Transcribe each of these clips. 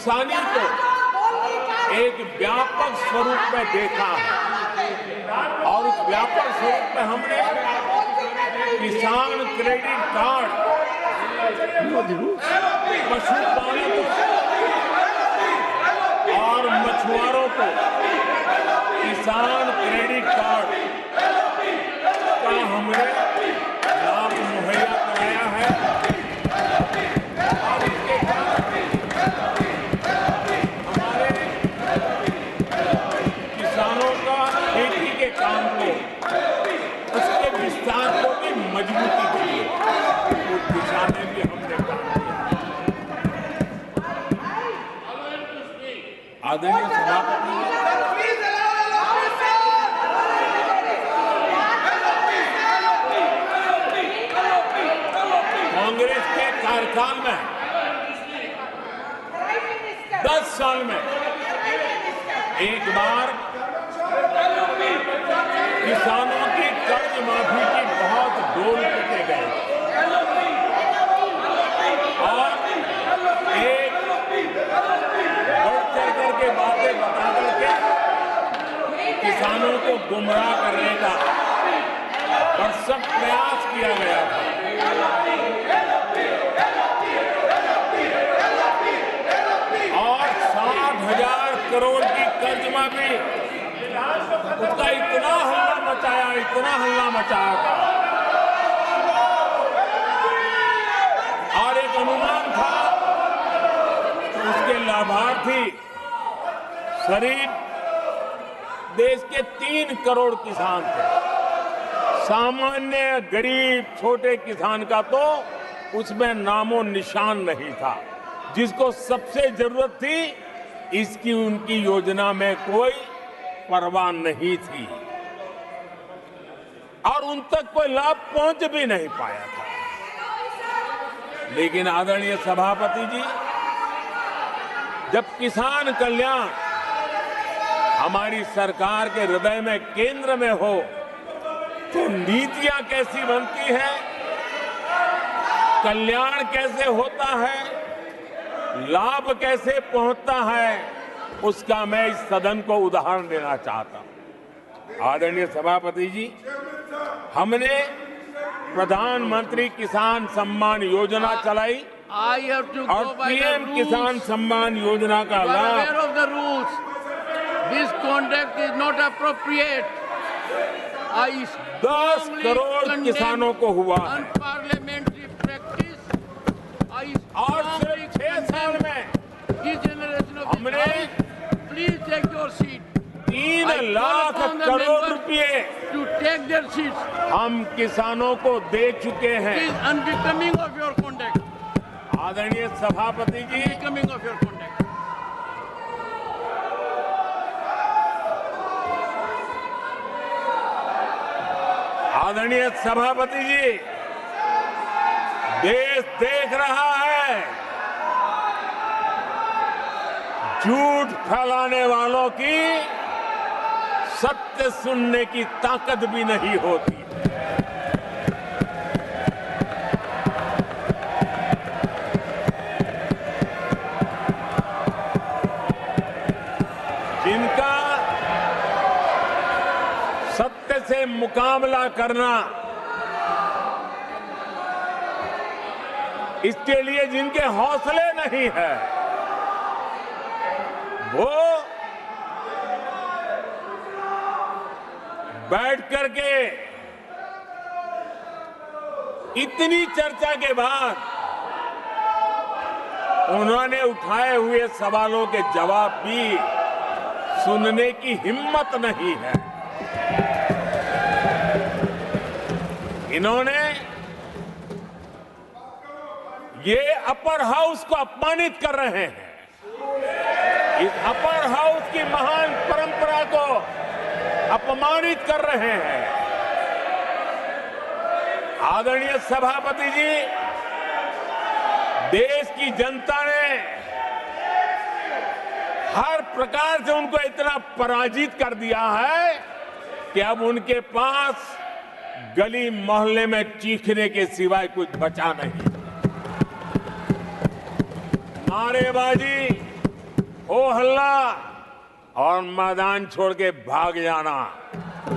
किसानी को एक व्यापक स्वरूप में देखा है और उस व्यापक स्वरूप में हमने किसान क्रेडिट कार्ड, पशुपालकों और मछुआरों को किसान क्रेडिट कार्ड का हमने लाभ मुहैया कराया है और इसके कारण हमारे किसानों का खेती के काम को, उसके विस्तार को भी मजबूती दी है। उस दिशा में भी हमने काम किया। आदरणीय सभापति, कांग्रेस के कार्यकाल में 10 साल में एक बार किसानों की कर्ज माफी की बहुत डोल पीटे गए और एक बढ़ चढ़ करके बातें बता करके किसानों को गुमराह करने का भरसक प्रयास किया गया था। और 60,000 करोड़ की कर्ज माफी, उसका इतना हल्ला मचाया था और एक अनुमान था कि उसके लाभार्थी करीब देश के 3 करोड़ किसान थे। सामान्य गरीब छोटे किसान का तो उसमें नामो निशान नहीं था। जिसको सबसे जरूरत थी, इसकी उनकी योजना में कोई परवाह नहीं थी और उन तक कोई लाभ पहुंच भी नहीं पाया था। लेकिन आदरणीय सभापति जी, जब किसान कल्याण हमारी सरकार के हृदय में, केंद्र में हो, तो नीतियां कैसी बनती है, कल्याण कैसे होता है, लाभ कैसे पहुंचता है, उसका मैं इस सदन को उदाहरण देना चाहता हूं। आदरणीय सभापति जी, हमने प्रधानमंत्री किसान सम्मान योजना चलाई और पीएम किसान सम्मान योजना का लाभ। This conduct is not appropriate. 10 crore किसानों को हुआ है Unparliamentary practice. और सिर्फ 6 साल में हमने Please take your seat. 3 lakh crore रुपए To take their seats. हम किसानों को दे चुके हैं। It is unbecoming of your conduct. आदरणीय सभापति जी, Unbecoming of your conduct. आदरणीय सभापति जी, देश देख रहा है, झूठ फैलाने वालों की सत्य सुनने की ताकत भी नहीं होती। जिनका सत्य से मुकाबला करना, इसके लिए जिनके हौसले नहीं है, वो बैठ करके इतनी चर्चा के बाद उन्होंने उठाए हुए सवालों के जवाब भी सुनने की हिम्मत नहीं है। इन्होंने ये अपर हाउस को अपमानित कर रहे हैं। इस अपर हाउस की महान परंपरा को अपमानित कर रहे हैं। आदरणीय सभापति जी, देश की जनता ने हर प्रकार से उनको इतना पराजित कर दिया है कि अब उनके पास गली मोहल्ले में चीखने के सिवाय कुछ बचा नहीं। नारेबाजी, हो हल्ला और मैदान छोड़ के भाग जाना,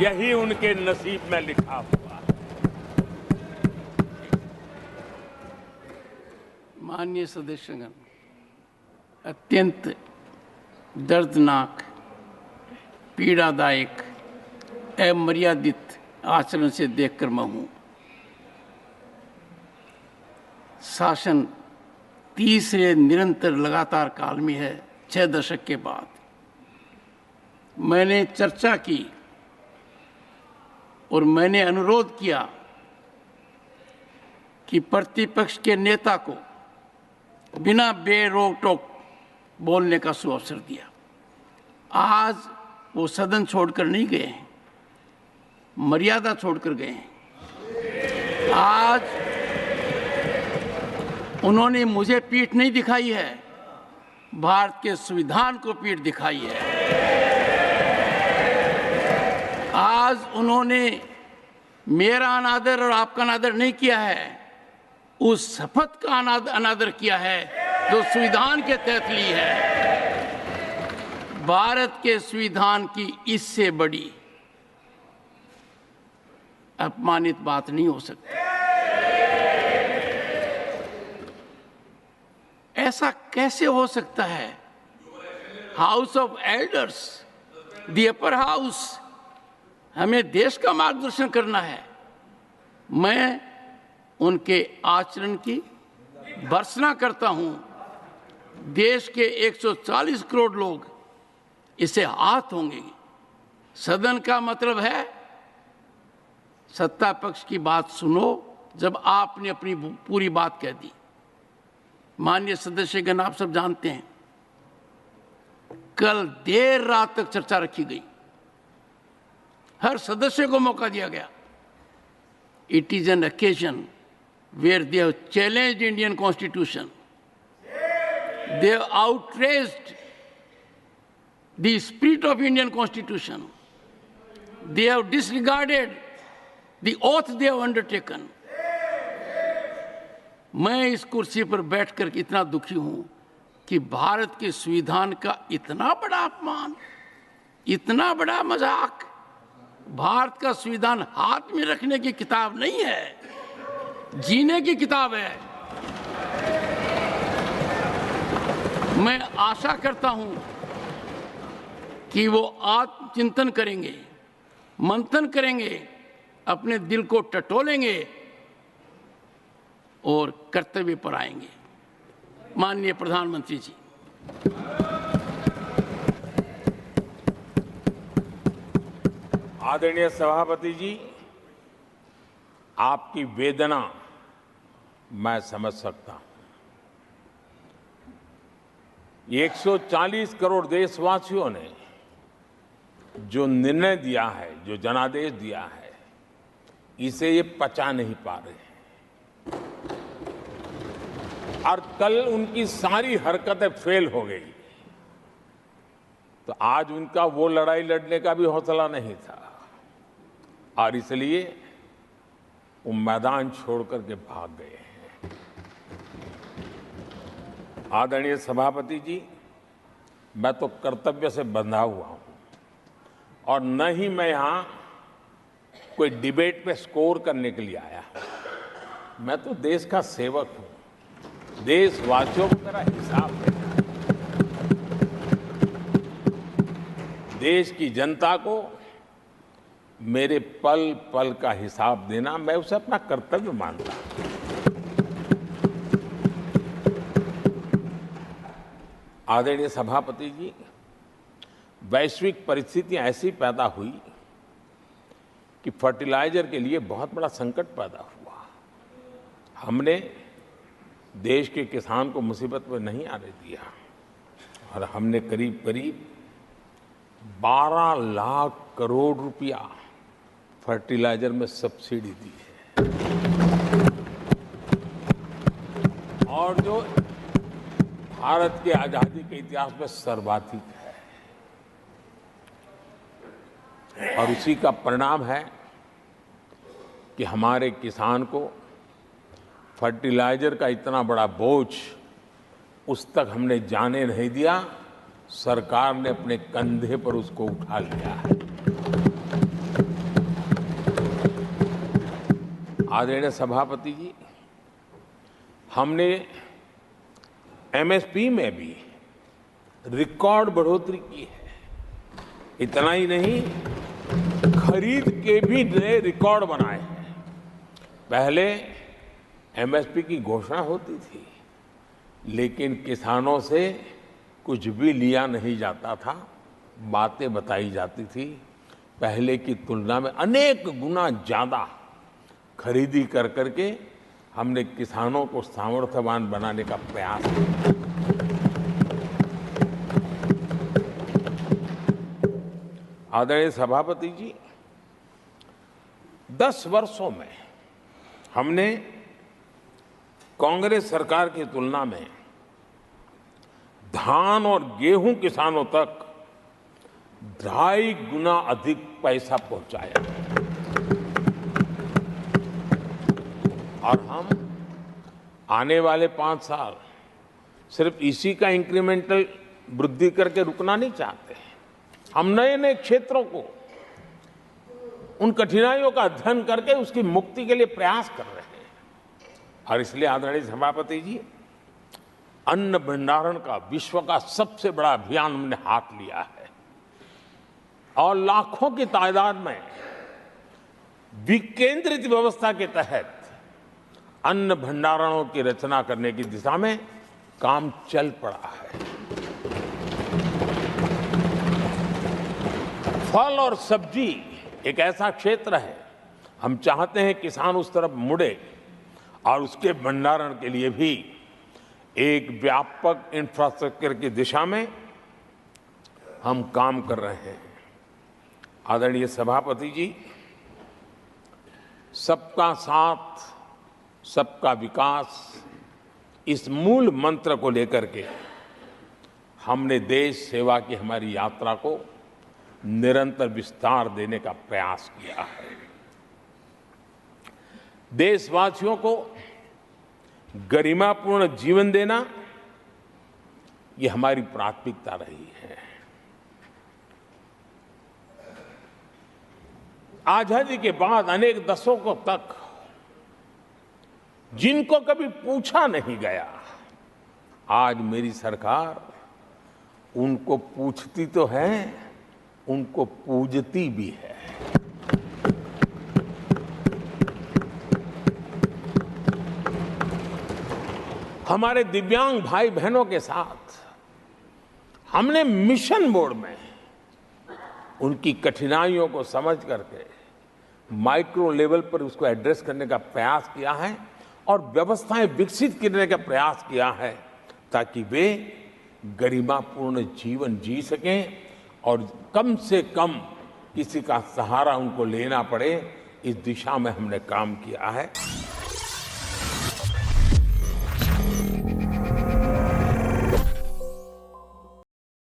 यही उनके नसीब में लिखा हुआ। माननीय सदस्यगण, अत्यंत दर्दनाक, पीड़ादायक, अमर्यादित आचरण से देखकर मैं हूं। शासन तीसरे निरंतर लगातार काल में है। 6 दशक के बाद मैंने चर्चा की और मैंने अनुरोध किया कि प्रतिपक्ष के नेता को बिना बेरोक टोक बोलने का सुअवसर दिया। आज वो सदन छोड़कर नहीं गए हैं, मर्यादा छोड़कर गए हैं। आज उन्होंने मुझे पीठ नहीं दिखाई है, भारत के संविधान को पीठ दिखाई है। आज उन्होंने मेरा अनादर और आपका अनादर नहीं किया है, उस शपथ का अनादर किया है जो संविधान के तहत ली है। भारत के संविधान की इससे बड़ी अपमानित बात नहीं हो सकती। ऐसा कैसे हो सकता है? House of elders, the upper house, हमें देश का मार्गदर्शन करना है। मैं उनके आचरण की भर्त्सना करता हूं। देश के 140 करोड़ लोग इसे हाथ होंगे। सदन का मतलब है सत्ता पक्ष की बात सुनो जब आपने अपनी पूरी बात कह दी। माननीय सदस्यगण, आप सब जानते हैं कल देर रात तक चर्चा रखी गई, हर सदस्य को मौका दिया गया। It is an occasion where they have challenged Indian Constitution. They have outraged the spirit of Indian Constitution. They have disregarded the oath they have undertaken. मैं इस कुर्सी पर बैठकर इतना दुखी हूं कि भारत के संविधान का इतना बड़ा अपमान, इतना बड़ा मजाक। भारत का संविधान हाथ में रखने की किताब नहीं है, जीने की किताब है। मैं आशा करता हूं कि वो आत्मचिंतन करेंगे, मंथन करेंगे, अपने दिल को टटोलेंगे और कर्तव्य पर आएंगे। माननीय प्रधानमंत्री जी, आदरणीय सभापति जी, आपकी वेदना मैं समझ सकता हूं। 140 करोड़ देशवासियों ने जो निर्णय दिया है, जो जनादेश दिया है, इसे ये पचा नहीं पा रहे हैं। और कल उनकी सारी हरकतें फेल हो गई, तो आज उनका वो लड़ाई लड़ने का भी हौसला नहीं था और इसलिए वो मैदान छोड़ करके भाग गए हैं। आदरणीय सभापति जी, मैं तो कर्तव्य से बंधा हुआ हूं और न ही मैं यहां कोई डिबेट पे स्कोर करने के लिए आया हूं। मैं तो देश का सेवक हूं, देशवासियों को मेरा हिसाब है। देश की जनता को मेरे पल पल का हिसाब देना, मैं उसे अपना कर्तव्य मानता हूं। आदरणीय सभापति जी, वैश्विक परिस्थितियां ऐसी पैदा हुई कि फर्टिलाइजर के लिए बहुत बड़ा संकट पैदा हुआ। हमने देश के किसान को मुसीबत में नहीं आने दिया और हमने करीब करीब 12 लाख करोड़ रुपया फर्टिलाइजर में सब्सिडी दी है और जो भारत के आजादी के इतिहास में सर्वाधिक है। और उसी का परिणाम है कि हमारे किसान को फर्टिलाइजर का इतना बड़ा बोझ उस तक हमने जाने नहीं दिया सरकार ने अपने कंधे पर उसको उठा लिया है। आदरणीय सभापति जी, हमने एमएसपी में भी रिकॉर्ड बढ़ोतरी की है। इतना ही नहीं, खरीद के भी नए रिकॉर्ड बनाए हैं। पहले एमएसपी की घोषणा होती थी, लेकिन किसानों से कुछ भी लिया नहीं जाता था, बातें बताई जाती थी। पहले की तुलना में अनेक गुना ज्यादा खरीदी कर करके हमने किसानों को सामर्थ्यवान बनाने का प्रयास किया। आदरणीय सभापति जी, 10 वर्षों में हमने कांग्रेस सरकार की तुलना में धान और गेहूं किसानों तक 2.5 गुना अधिक पैसा पहुंचाया और हम आने वाले 5 साल सिर्फ इसी का इंक्रीमेंटल वृद्धि करके रुकना नहीं चाहते। हम नए नए क्षेत्रों को, उन कठिनाइयों का अध्ययन करके उसकी मुक्ति के लिए प्रयास कर रहे हैं। और इसलिए आदरणीय सभापति जी, अन्न भंडारण का विश्व का सबसे बड़ा अभियान हमने हाथ लिया है और लाखों की तादाद में विकेंद्रित व्यवस्था के तहत अन्न भंडारणों की रचना करने की दिशा में काम चल पड़ा है। फल और सब्जी एक ऐसा क्षेत्र है, हम चाहते हैं किसान उस तरफ मुड़े और उसके भंडारण के लिए भी एक व्यापक इंफ्रास्ट्रक्चर की दिशा में हम काम कर रहे हैं। आदरणीय सभापति जी, सबका साथ सबका विकास, इस मूल मंत्र को लेकर के हमने देश सेवा की हमारी यात्रा को निरंतर विस्तार देने का प्रयास किया है। देशवासियों को गरिमापूर्ण जीवन देना, ये हमारी प्राथमिकता रही है। आजादी के बाद अनेक दशकों तक जिनको कभी पूछा नहीं गया, आज मेरी सरकार उनको पूछती तो है, उनको पूजती भी है। हमारे दिव्यांग भाई बहनों के साथ हमने मिशन मोड में उनकी कठिनाइयों को समझ करके माइक्रो लेवल पर उसको एड्रेस करने का प्रयास किया है और व्यवस्थाएं विकसित करने का प्रयास किया है, ताकि वे गरिमापूर्ण जीवन जी सकें और कम से कम किसी का सहारा उनको लेना पड़े। इस दिशा में हमने काम किया है।